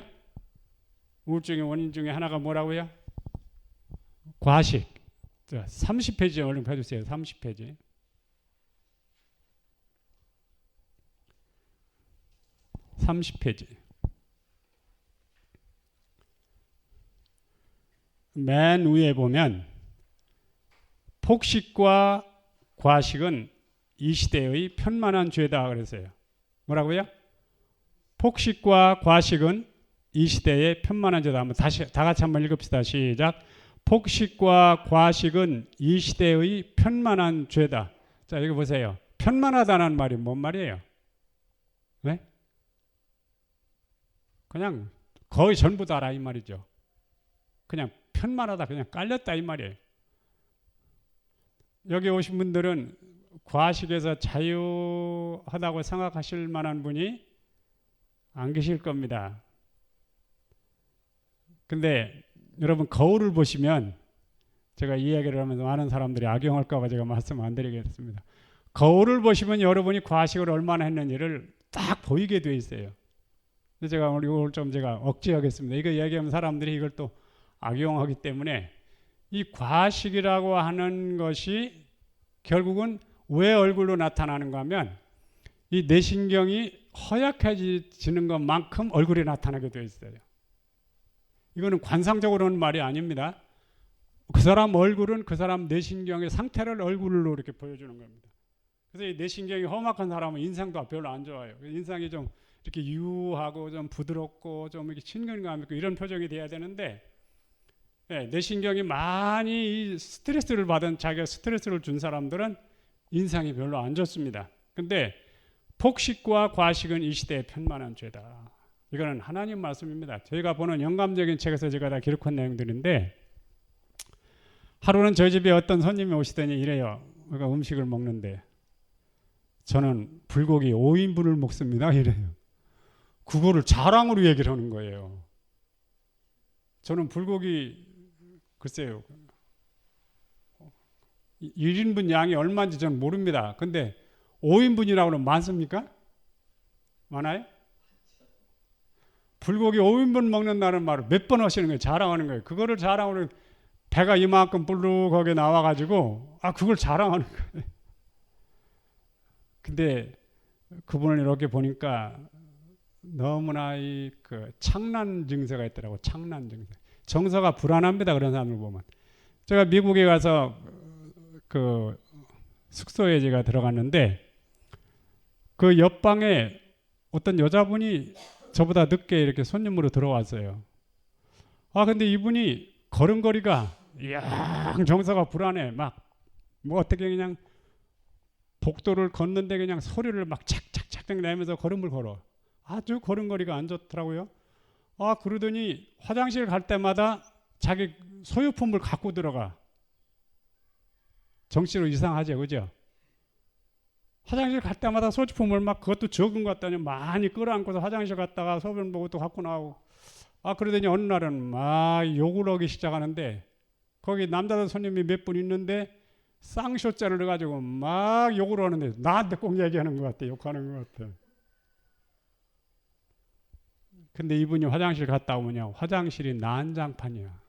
우울증의 원인 중에 하나가 뭐라고요? 과식. 자, 30페이지 얼른 펴주세요. 30페이지. 맨 위에 보면 폭식과 과식은 이 시대의 편만한 죄다 그랬어요. 뭐라고요? 폭식과 과식은 이 시대의 편만한 죄다. 한번 다시 다 같이 한번 읽읍시다. 시작. 폭식과 과식은 이 시대의 편만한 죄다. 자 여기 보세요. 편만하다는 말이 뭔 말이에요? 네? 그냥 거의 전부 다라 이 말이죠. 그냥 편만하다, 그냥 깔렸다 이 말이에요. 여기 오신 분들은 과식에서 자유하다고 생각하실 만한 분이 안 계실 겁니다. 근데 여러분 거울을 보시면 제가 이 얘기를 하면서 많은 사람들이 악용할까 봐 제가 말씀 안 드리겠습니다. 거울을 보시면 여러분이 과식을 얼마나 했는지를 딱 보이게 돼 있어요. 제가 오늘 이걸 좀 제가 억제하겠습니다. 이거 얘기하면 사람들이 이걸 또 악용하기 때문에 이 과식이라고 하는 것이 결국은 왜 얼굴로 나타나는가 하면 이 뇌신경이 허약해지는 것만큼 얼굴이 나타나게 되어 있어요. 이거는 관상적으로 하는 말이 아닙니다. 그 사람 얼굴은 그 사람 뇌신경의 상태를 얼굴로 이렇게 보여주는 겁니다. 그래서 이 뇌신경이 험악한 사람은 인상도 별로 안 좋아요. 인상이 좀 이렇게 유하고 좀 부드럽고 좀 이렇게 친근감 있고 이런 표정이 돼야 되는데 뇌신경이 많이 스트레스를 받은 자기가 스트레스를 준 사람들은 인상이 별로 안 좋습니다. 근데 폭식과 과식은 이 시대의 편만한 죄다. 이거는 하나님 말씀입니다. 저희가 보는 영감적인 책에서 제가 다 기록한 내용들인데 하루는 저희 집에 어떤 손님이 오시더니 이래요. 그러니까 음식을 먹는데 저는 불고기 5인분을 먹습니다. 이래요. 그거를 자랑으로 얘기를 하는 거예요. 저는 불고기 글쎄요 1인분 양이 얼마인지 저는 모릅니다. 근데 5인분이라고 하면 많습니까? 많아요? 불고기 5인분 먹는다는 말을 몇 번 하시는 거예요? 자랑하는 거예요. 그거를 자랑하는 배가 이만큼 불룩하게 나와가지고 그걸 자랑하는 거예요. 근데 그분을 이렇게 보니까 너무나 그 창난 증세가 있더라고. 창난 증세. 정서가 불안합니다. 그런 사람을 보면. 제가 미국에 가서 그 숙소에 제가 들어갔는데 그 옆방에 어떤 여자분이 저보다 늦게 이렇게 손님으로 들어왔어요. 근데 이분이 걸음걸이가 정서가 불안해. 막 뭐 어떻게 그냥 복도를 걷는데 그냥 소리를 막 착착착 내면서 걸음을 걸어. 아주 걸음걸이가 안 좋더라고요. 그러더니 화장실 갈 때마다 자기 소유품을 갖고 들어가. 정신으로 이상하죠, 그죠? 화장실 갈 때마다 소지품을 막 그것도 적은 것 같더니 많이 끌어안고서 화장실 갔다가 소변 보고 또 갖고 나오고. 그러더니 어느 날은 막 욕을 하기 시작하는데 거기 남자들 손님이 몇 분 있는데 쌍쇼자를 넣어가지고 막 욕을 하는데 나한테 꼭 얘기하는 것 같아. 욕하는 것 같아. 근데 이분이 화장실 갔다 오면요, 화장실이 난장판이야.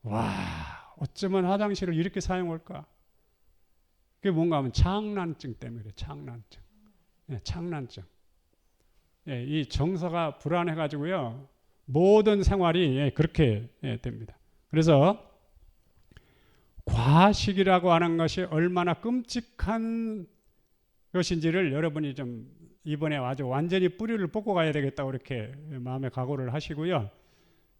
와, 어쩌면 화장실을 이렇게 사용할까? 그게 뭔가 하면 창난증 때문에 그래. 창난증. 창난증. 이 정서가 불안해가지고요, 모든 생활이 그렇게 됩니다. 그래서 과식이라고 하는 것이 얼마나 끔찍한 것인지를 여러분이 좀 이번에 아주 완전히 뿌리를 뽑고 가야 되겠다고 이렇게 마음에 각오를 하시고요.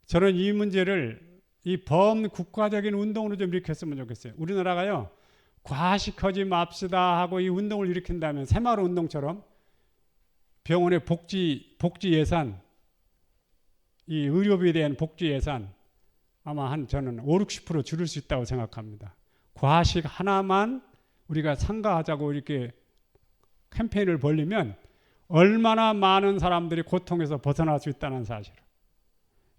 저는 이 문제를 이 범국가적인 운동으로 좀 일으켰으면 좋겠어요. 우리나라가요, 과식하지 맙시다 하고 이 운동을 일으킨다면 새마을 운동처럼 병원의 복지 예산, 이 의료비에 대한 복지 예산 아마 저는 5-60% 줄일 수 있다고 생각합니다. 과식 하나만 우리가 삼가하자고 이렇게 캠페인을 벌리면 얼마나 많은 사람들이 고통에서 벗어날 수 있다는 사실.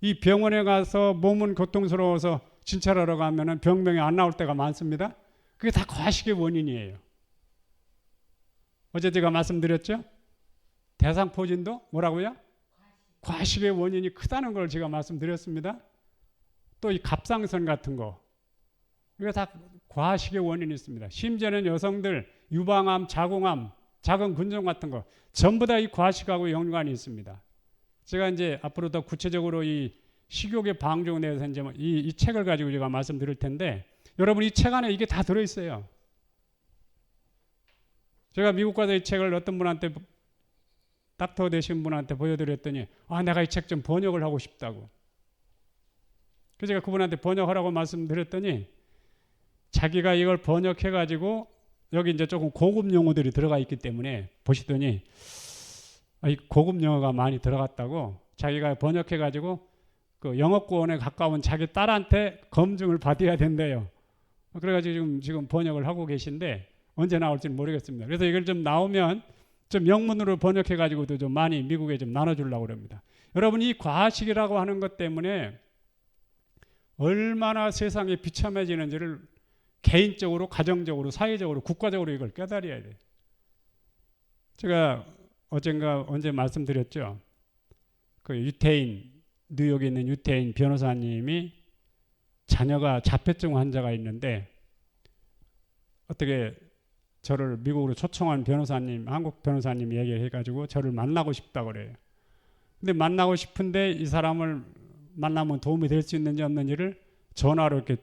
이 병원에 가서 몸은 고통스러워서 진찰하러 가면은 병명이 안 나올 때가 많습니다. 그게 다 과식의 원인이에요. 어제 제가 말씀드렸죠? 대상포진도 뭐라고요? 과식의 원인이 크다는 걸 제가 말씀드렸습니다. 또 이 갑상선 같은 거, 이거 다 과식의 원인이 있습니다. 심지어는 여성들 유방암, 자궁암, 작은 근종 같은 거 전부 다 이 과식하고 연관이 있습니다. 제가 이제 앞으로 더 구체적으로 이 식욕의 방종에 대해서 이제 이 책을 가지고 제가 말씀드릴 텐데, 여러분 이 책 안에 이게 다 들어있어요. 제가 미국 가서 이 책을 어떤 분한테, 닥터 되신 분한테 보여드렸더니 내가 이 책 좀 번역을 하고 싶다고. 그래서 제가 그분한테 번역하라고 말씀드렸더니 자기가 이걸 번역해가지고 여기 이제 조금 고급 용어들이 들어가 있기 때문에 보시더니 이 고급 용어가 많이 들어갔다고 자기가 번역해가지고 그 영어권에 가까운 자기 딸한테 검증을 받아야 된대요. 그래가지고 지금 번역을 하고 계신데 언제 나올지는 모르겠습니다. 그래서 이걸 좀 나오면 좀 영문으로 번역해가지고도 좀 많이 미국에 좀 나눠주려고 합니다. 여러분, 이 과식이라고 하는 것 때문에 얼마나 세상이 비참해지는지를 개인적으로, 가정적으로, 사회적으로, 국가적으로 이걸 깨달아야 돼요. 제가 언제 말씀드렸죠. 그 뉴욕에 있는 유태인 변호사님이 자녀가 자폐증 환자가 있는데 어떻게 저를 미국으로 초청한 변호사님, 한국 변호사님 얘기해가지고 저를 만나고 싶다고 그래요. 근데 만나고 싶은데 이 사람을 만나면 도움이 될 수 있는지 없는지를 전화로 이렇게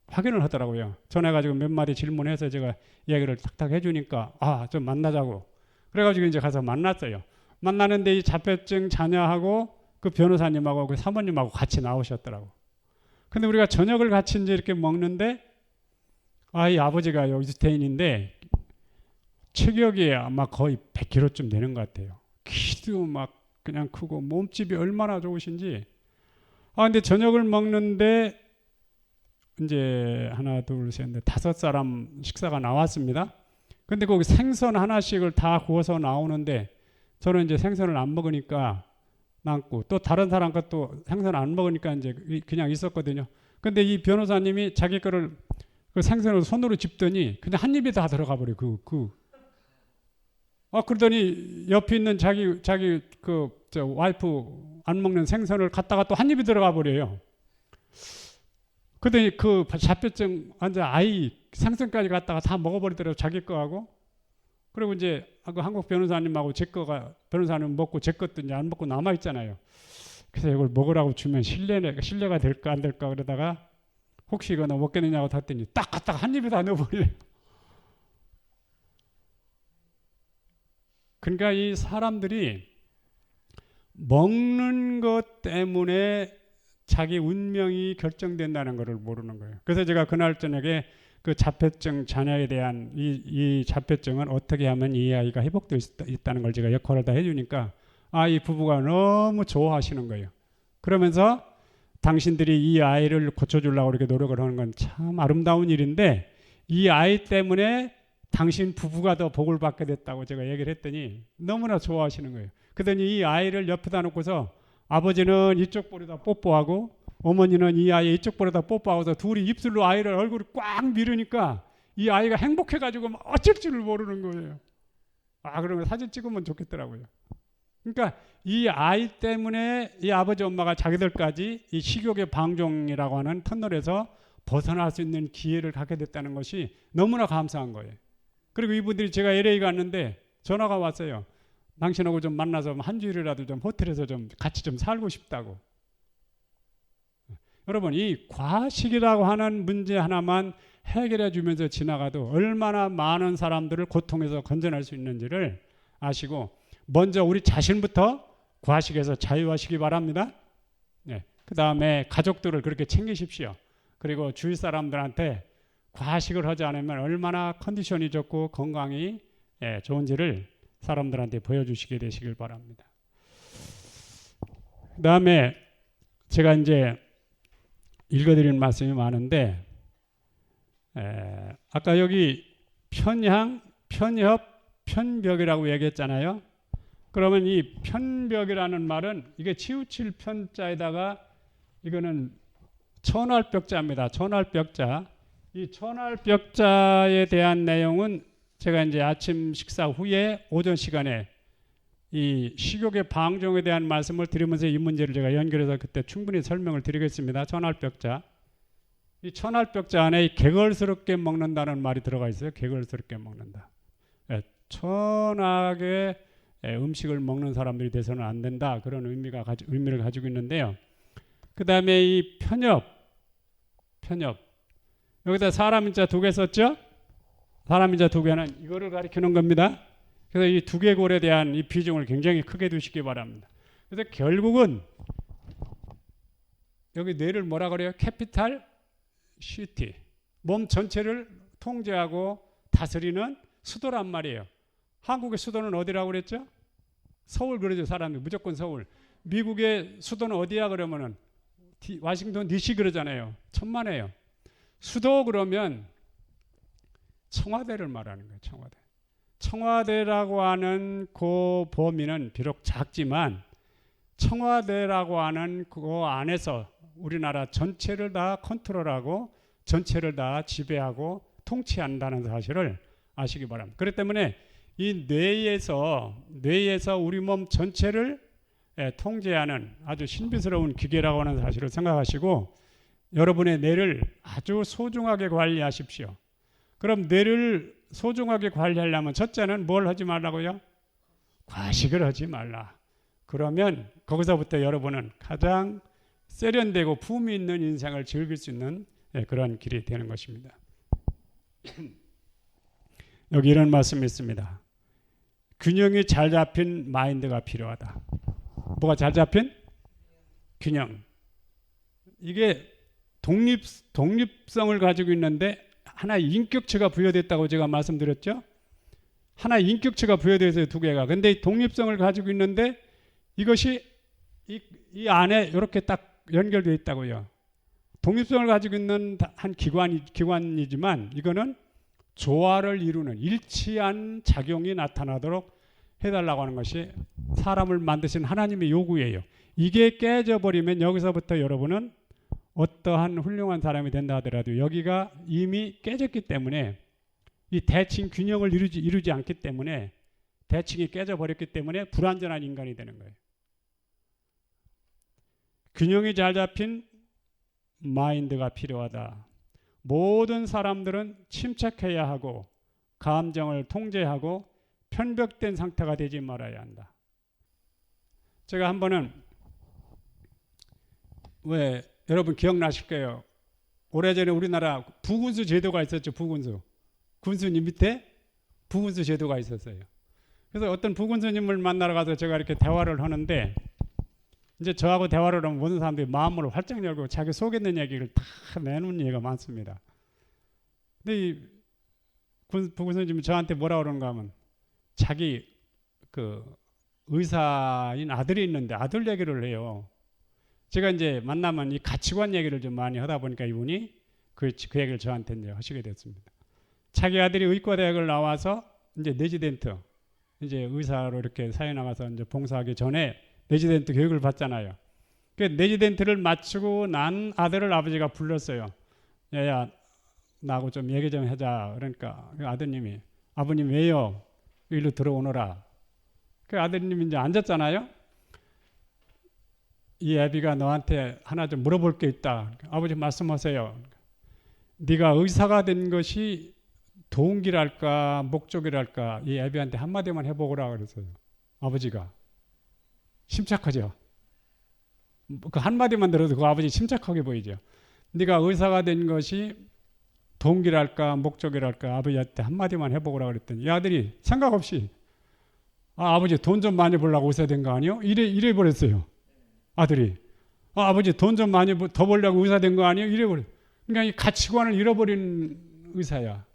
확인을 하더라고요. 전화해가지고 몇 마디 질문해서 제가 이야기를 탁탁 해주니까 좀 만나자고. 그래가지고 이제 가서 만났어요. 만나는데 이 자폐증 자녀하고 그 변호사님하고 그 사모님하고 같이 나오셨더라고. 근데 우리가 저녁을 같이 이제 이렇게 먹는데 이 아버지가 유태인인데 체격이 아마 거의 100kg쯤 되는 것 같아요. 키도 막 그냥 크고 몸집이 얼마나 좋으신지. 근데 저녁을 먹는데 이제 하나, 둘, 셋, 넷, 5사람 식사가 나왔습니다. 근데 거기 생선 하나씩을 다 구워서 나오는데 저는 이제 생선을 안 먹으니까 남고, 또 다른 사람 것도 생선 안 먹으니까 이제 그냥 있었거든요. 근데 이 변호사님이 자기 거를 그 생선을 손으로 집더니 그냥 한 입에 다 들어가 버려. 그러더니 옆에 있는 자기 저 와이프 안 먹는 생선을 갖다가 또 한 입에 들어가 버려요. 그러더니 그 자폐증 환자 아이 생선까지 갖다가 다 먹어버리더라고, 자기 거하고. 그리고 이제 그 한국 변호사님하고 제 거가 변호사님 먹고 제 것도 이제 안 먹고 남아 있잖아요. 그래서 이걸 먹으라고 주면 신뢰가 될까 안 될까 그러다가 혹시 이거 너 먹겠느냐고 탔더니 딱 갖다가 한 입에 다 넣어버려요. 그러니까 이 사람들이 먹는 것 때문에 자기 운명이 결정된다는 것을 모르는 거예요. 그래서 제가 그날 저녁에 그 자폐증 자녀에 대한 이 자폐증은 어떻게 하면 이 아이가 회복될 수 있다는 걸 제가 역할을 다 해주니까 이 부부가 너무 좋아하시는 거예요. 그러면서 당신들이 이 아이를 고쳐주려고 이렇게 노력을 하는 건 참 아름다운 일인데 이 아이 때문에 당신 부부가 더 복을 받게 됐다고 제가 얘기를 했더니 너무나 좋아하시는 거예요. 그러더니 이 아이를 옆에다 놓고서 아버지는 이쪽 볼에다 뽀뽀하고 어머니는 이 아이 이쪽 볼에다 뽀뽀하고서 둘이 입술로 아이를 얼굴을 꽉 밀으니까 이 아이가 행복해가지고 어쩔 줄을 모르는 거예요. 그러면 사진 찍으면 좋겠더라고요. 그러니까 이 아이 때문에 이 아버지 엄마가 자기들까지 이 식욕의 방종이라고 하는 터널에서 벗어날 수 있는 기회를 갖게 됐다는 것이 너무나 감사한 거예요. 그리고 이분들이 제가 LA 갔는데 전화가 왔어요. 당신하고 좀 만나서 한 주일이라도 좀 호텔에서 좀 같이 좀 살고 싶다고. 여러분, 이 과식이라고 하는 문제 하나만 해결해 주면서 지나가도 얼마나 많은 사람들을 고통에서 건져낼 수 있는지를 아시고 먼저 우리 자신부터 과식에서 자유하시기 바랍니다. 그 다음에 가족들을 그렇게 챙기십시오. 그리고 주위 사람들한테 과식을 하지 않으면 얼마나 컨디션이 좋고 건강이 좋은지를 사람들한테 보여주시게 되시길 바랍니다. 그 다음에 제가 이제 읽어드리는 말씀이 많은데 아까 여기 편향, 편협, 편벽이라고 얘기했잖아요. 그러면 이 편벽이라는 말은 이게 치우칠 편자에다가 이거는 천할벽자입니다. 천할벽자. 이 천할벽자에 대한 내용은 제가 이제 아침 식사 후에 오전 시간에 이 식욕의 방종에 대한 말씀을 드리면서 이 문제를 제가 연결해서 그때 충분히 설명을 드리겠습니다. 천할벽자. 이 천할벽자 안에 이 개걸스럽게 먹는다는 말이 들어가 있어요. 개걸스럽게 먹는다. 천하게 음식을 먹는 사람들이 돼서는 안 된다. 그런 의미를 가지고 있는데요. 그 다음에 이 편협. 여기다 사람인자 2개 썼죠? 사람인자 2개는 이거를 가리키는 겁니다. 그래서 이 두개골에 대한 이 비중을 굉장히 크게 두시기 바랍니다. 그래서 결국은 여기 뇌를 뭐라 그래요? 캐피탈 시티. 몸 전체를 통제하고 다스리는 수도란 말이에요. 한국의 수도는 어디라고 그랬죠? 서울 그러죠. 사람이 무조건 서울. 미국의 수도는 어디야 그러면은 워싱턴 DC 그러잖아요. 천만에요. 수도 그러면 청와대를 말하는 거예요. 청와대. 청와대라고 하는 그 범위는 비록 작지만 청와대라고 하는 그 안에서 우리나라 전체를 다 컨트롤하고 전체를 다 지배하고 통치한다는 사실을 아시기 바랍니다. 그렇기 때문에 이 뇌에서 우리 몸 전체를 통제하는 아주 신비스러운 기계라고 하는 사실을 생각하시고 여러분의 뇌를 아주 소중하게 관리하십시오. 그럼 뇌를 소중하게 관리하려면 첫째는 뭘 하지 말라고요? 과식을 하지 말라. 그러면 거기서부터 여러분은 가장 세련되고 품위 있는 인생을 즐길 수 있는 그런 길이 되는 것입니다. 여기 이런 말씀이 있습니다. 균형이 잘 잡힌 마인드가 필요하다. 뭐가 잘 잡힌? 균형. 이게 독립성을 가지고 있는데 하나의 인격체가 부여됐다고 제가 말씀드렸죠. 하나의 인격체가 부여되어 있어요. 2개가. 근데 독립성을 가지고 있는데 이것이 이 안에 이렇게 딱 연결되어 있다고요. 독립성을 가지고 있는 한 기관이지만 이거는 조화를 이루는 일치한 작용이 나타나도록 해달라고 하는 것이 사람을 만드신 하나님의 요구예요. 이게 깨져버리면 여기서부터 여러분은 어떠한 훌륭한 사람이 된다 하더라도 여기가 이미 깨졌기 때문에 이 대칭 균형을 이루지 않기 때문에 대칭이 깨져버렸기 때문에 불완전한 인간이 되는 거예요. 균형이 잘 잡힌 마인드가 필요하다. 모든 사람들은 침착해야 하고 감정을 통제하고 편벽된 상태가 되지 말아야 한다. 제가 한 번은 왜 여러분 기억나실 거예요. 오래전에 우리나라 부군수 제도가 있었죠. 부군수. 군수님 밑에 부군수 제도가 있었어요. 그래서 어떤 부군수님을 만나러 가서 제가 이렇게 대화를 하는데 이제 저하고 대화를 하면 모든 사람들이 마음을 활짝 열고 자기 속에 있는 얘기를 다 내놓는 얘기가 많습니다. 근데 이 부군수님이 저한테 뭐라 그러는가 하면 자기 그 의사인 아들이 있는데 아들 얘기를 해요. 제가 이제 만나면 이 가치관 얘기를 좀 많이 하다 보니까 이분이 그 얘기를 저한테 이제 하시게 됐습니다. 자기 아들이 의과대학을 나와서 이제 레지던트, 이제 의사로 이렇게 사회 나가서 이제 봉사하기 전에 레지던트 교육을 받잖아요. 그 레지던트를 마치고 난 아들을 아버지가 불렀어요. 야야, 나하고 좀 얘기 좀 하자. 그러니까 그 아드님이 아버님 왜요? 일로 들어오너라. 그 아드님이 이제 앉았잖아요. 이 애비가 너한테 하나 좀 물어볼 게 있다. 아버지 말씀하세요. 네가 의사가 된 것이 동기랄까 목적이랄까 이 애비한테 한마디만 해보거라 그랬어요. 아버지가. 심착하죠. 그 한마디만 들어도 그 아버지 심착하게 보이죠. 네가 의사가 된 것이 동기랄까 목적이랄까 아버지한테 한마디만 해보거라 그랬더니 이 아들이 생각 없이 아버지 돈 좀 많이 벌려고 의사 된 거 아니요? 이래 버렸어요. 아들이. 아버지 돈 좀 많이 더 벌려고 의사 된 거 아니요? 이래 버렸어요. 그러니까 이 가치관을 잃어버린 의사야.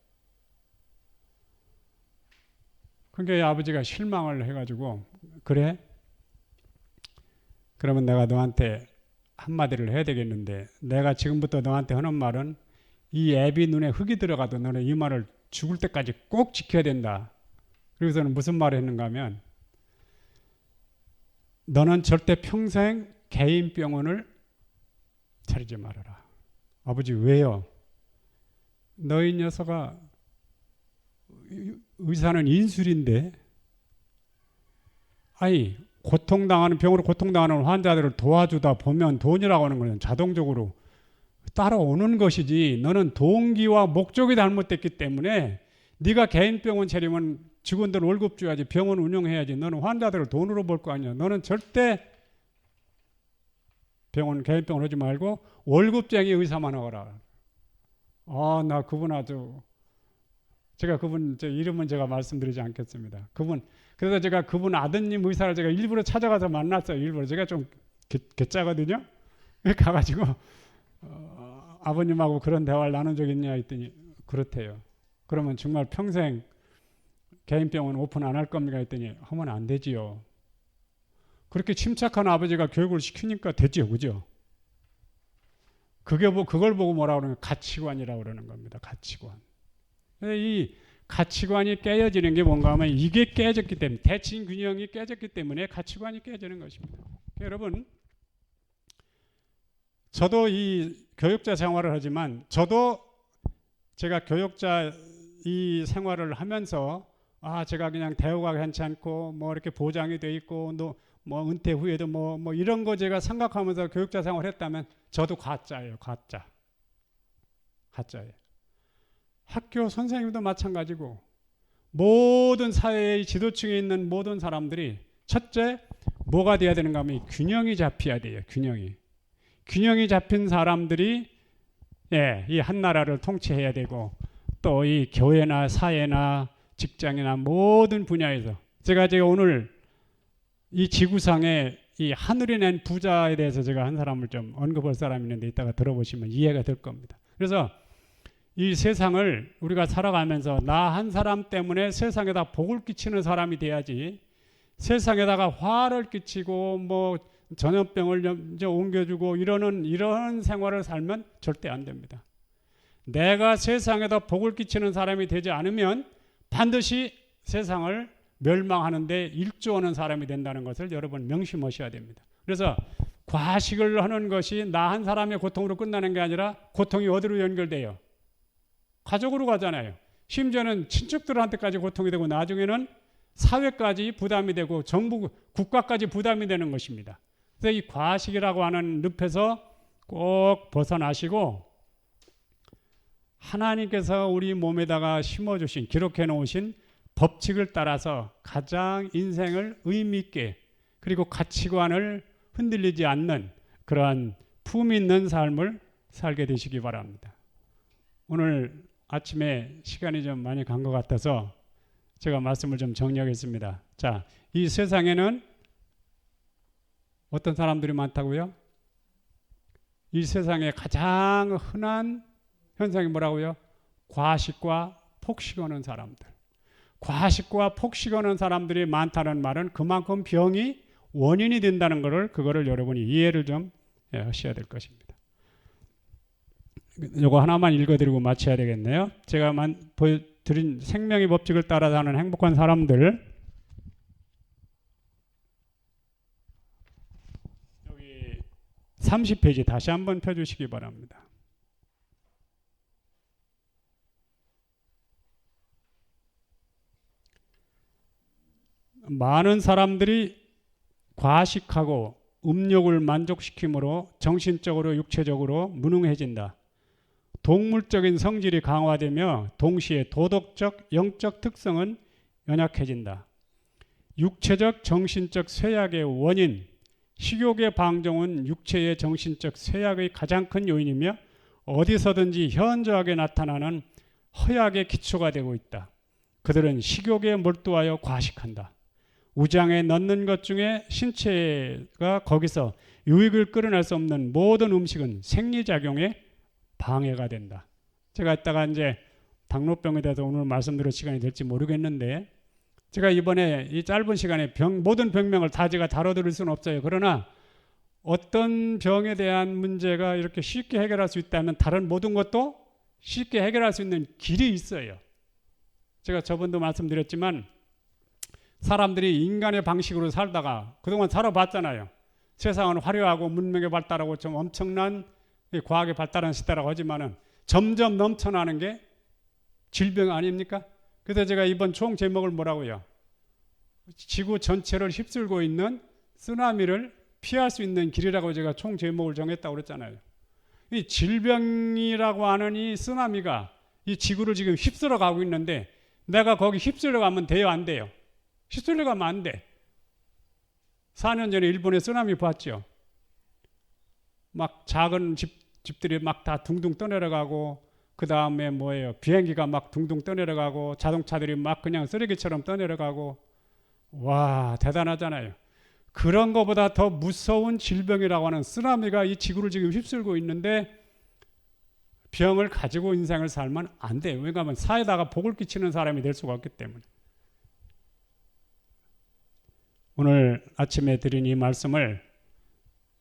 그러니까 아버지가 실망을 해가지고 그래? 그러면 내가 너한테 한마디를 해야 되겠는데 내가 지금부터 너한테 하는 말은 이 애비 눈에 흙이 들어가도 너는 이 말을 죽을 때까지 꼭 지켜야 된다. 그래서는 무슨 말을 했는가 하면 너는 절대 평생 개인병원을 차리지 말아라. 아버지 왜요? 너희 녀석아 의사는 인술인데 아니 고통당하는 병으로 고통당하는 환자들을 도와주다 보면 돈이라고 하는 것은 자동적으로 따라오는 것이지 너는 동기와 목적이 잘못됐기 때문에 네가 개인병원 차리면 직원들 월급 줘야지 병원 운영해야지 너는 환자들을 돈으로 벌 거 아니야. 너는 절대 개인병원 하지 말고 월급쟁이 의사만 하거라. 나 그분 아주 제가 그분 이름은 제가 말씀드리지 않겠습니다. 그래서 제가 그분 아드님 의사를 제가 일부러 찾아가서 만났어요. 일부러 제가 좀 개짜거든요. 가가지고 아버님하고 그런 대화를 나눈 적 있냐 했더니 그렇대요. 그러면 정말 평생 개인병원 오픈 안 할 겁니까 했더니 하면 안 되지요. 그렇게 침착한 아버지가 교육을 시키니까 되죠. 그죠? 그걸 보고 뭐라 그러면 가치관이라고 그러는 겁니다. 가치관. 이 가치관이 깨어지는 게 뭔가 하면 이게 깨졌기 때문에 대칭 균형이 깨졌기 때문에 가치관이 깨지는 것입니다. 여러분 저도 이 교육자 생활을 하지만 저도 제가 교육자 이 생활을 하면서 제가 그냥 대우가 괜찮고 뭐 이렇게 보장이 돼 있고 뭐 은퇴 후에도 뭐 이런 거 제가 생각하면서 교육자 생활을 했다면 저도 가짜예요. 가짜예요. 학교 선생님도 마찬가지고 모든 사회의 지도층에 있는 모든 사람들이 첫째 뭐가 돼야 되는가 하면 균형이 잡혀야 돼요. 균형이 잡힌 사람들이 이 한 나라를 통치해야 되고 또 이 교회나 사회나 직장이나 모든 분야에서 제가 오늘 이 지구상에 이 하늘이 낸 부자에 대해서 제가 한 사람을 좀 언급할 사람이 있는데 이따가 들어보시면 이해가 될 겁니다. 그래서 이 세상을 우리가 살아가면서 나 한 사람 때문에 세상에다 복을 끼치는 사람이 돼야지 세상에다가 화를 끼치고 뭐 전염병을 이제 옮겨주고 이런 생활을 살면 절대 안 됩니다. 내가 세상에다 복을 끼치는 사람이 되지 않으면 반드시 세상을 멸망하는데 일조하는 사람이 된다는 것을 여러분 명심하셔야 됩니다. 그래서 과식을 하는 것이 나 한 사람의 고통으로 끝나는 게 아니라 고통이 어디로 연결돼요? 가족으로 가잖아요. 심지어는 친척들한테까지 고통이 되고 나중에는 사회까지 부담이 되고 정부, 국가까지 부담이 되는 것입니다. 그래서 이 과식이라고 하는 늪에서 꼭 벗어나시고 하나님께서 우리 몸에다가 심어주신, 기록해 놓으신 법칙을 따라서 가장 인생을 의미 있게 그리고 가치관을 흔들리지 않는 그러한 품 있는 삶을 살게 되시기 바랍니다. 오늘 아침에 시간이 좀 많이 간 것 같아서 제가 말씀을 좀 정리하겠습니다. 자, 이 세상에는 어떤 사람들이 많다고요? 이 세상에 가장 흔한 현상이 뭐라고요? 과식과 폭식하는 사람들. 과식과 폭식하는 사람들이 많다는 말은 그만큼 병이 원인이 된다는 것을 그거를 여러분이 이해를 좀 하셔야 될 것입니다. 요거 하나만 읽어드리고 마쳐야 되겠네요. 제가 보여드린 생명의 법칙을 따라 사는 행복한 사람들, 여기 30페이지 다시 한번 펴주시기 바랍니다. 많은 사람들이 과식하고 음욕을 만족시킴으로 정신적으로 육체적으로 무능해진다. 동물적인 성질이 강화되며 동시에 도덕적, 영적 특성은 연약해진다. 육체적, 정신적 쇠약의 원인, 식욕의 방종은 육체의 정신적 쇠약의 가장 큰 요인이며 어디서든지 현저하게 나타나는 허약의 기초가 되고 있다. 그들은 식욕에 몰두하여 과식한다. 우장에 넣는 것 중에 신체가 거기서 유익을 끌어낼 수 없는 모든 음식은 생리작용에 방해가 된다. 제가 이따가 이제 당뇨병에 대해서 오늘 말씀드릴 시간이 될지 모르겠는데 제가 이번에 이 짧은 시간에 모든 병명을 다 제가 다뤄드릴 수는 없어요. 그러나 어떤 병에 대한 문제가 이렇게 쉽게 해결할 수 있다면 다른 모든 것도 쉽게 해결할 수 있는 길이 있어요. 제가 저번도 말씀드렸지만 사람들이 인간의 방식으로 살다가 그동안 살아봤잖아요. 세상은 화려하고 문명의 발달하고 좀 엄청난 과학의 발달한 시대라고 하지만은 점점 넘쳐나는 게 질병 아닙니까? 그래서 제가 이번 총 제목을 뭐라고요? 지구 전체를 휩쓸고 있는 쓰나미를 피할 수 있는 길이라고 제가 총 제목을 정했다고 그랬잖아요. 이 질병이라고 하는 이 쓰나미가 이 지구를 지금 휩쓸어 가고 있는데 내가 거기 휩쓸려 가면 돼요, 안 돼요? 휩쓸려 가면 안 돼. 4년 전에 일본에 쓰나미 봤죠. 막 작은 집들이 막 다 둥둥 떠내려가고 그 다음에 뭐예요? 비행기가 막 둥둥 떠내려가고 자동차들이 막 그냥 쓰레기처럼 떠내려가고 와 대단하잖아요. 그런 것보다 더 무서운 질병이라고 하는 쓰나미가 이 지구를 지금 휩쓸고 있는데 병을 가지고 인생을 살면 안 돼요. 왜냐하면 사회다가 복을 끼치는 사람이 될 수가 없기 때문에. 오늘 아침에 드린 이 말씀을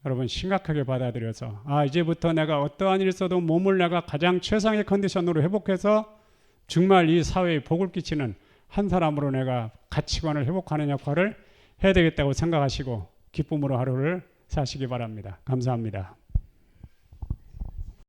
여러분 심각하게 받아들여서 이제부터 내가 어떠한 일 있어도 몸을 내가 가장 최상의 컨디션으로 회복해서 정말 이 사회에 복을 끼치는 한 사람으로 내가 가치관을 회복하는 역할을 해야 되겠다고 생각하시고 기쁨으로 하루를 사시기 바랍니다. 감사합니다.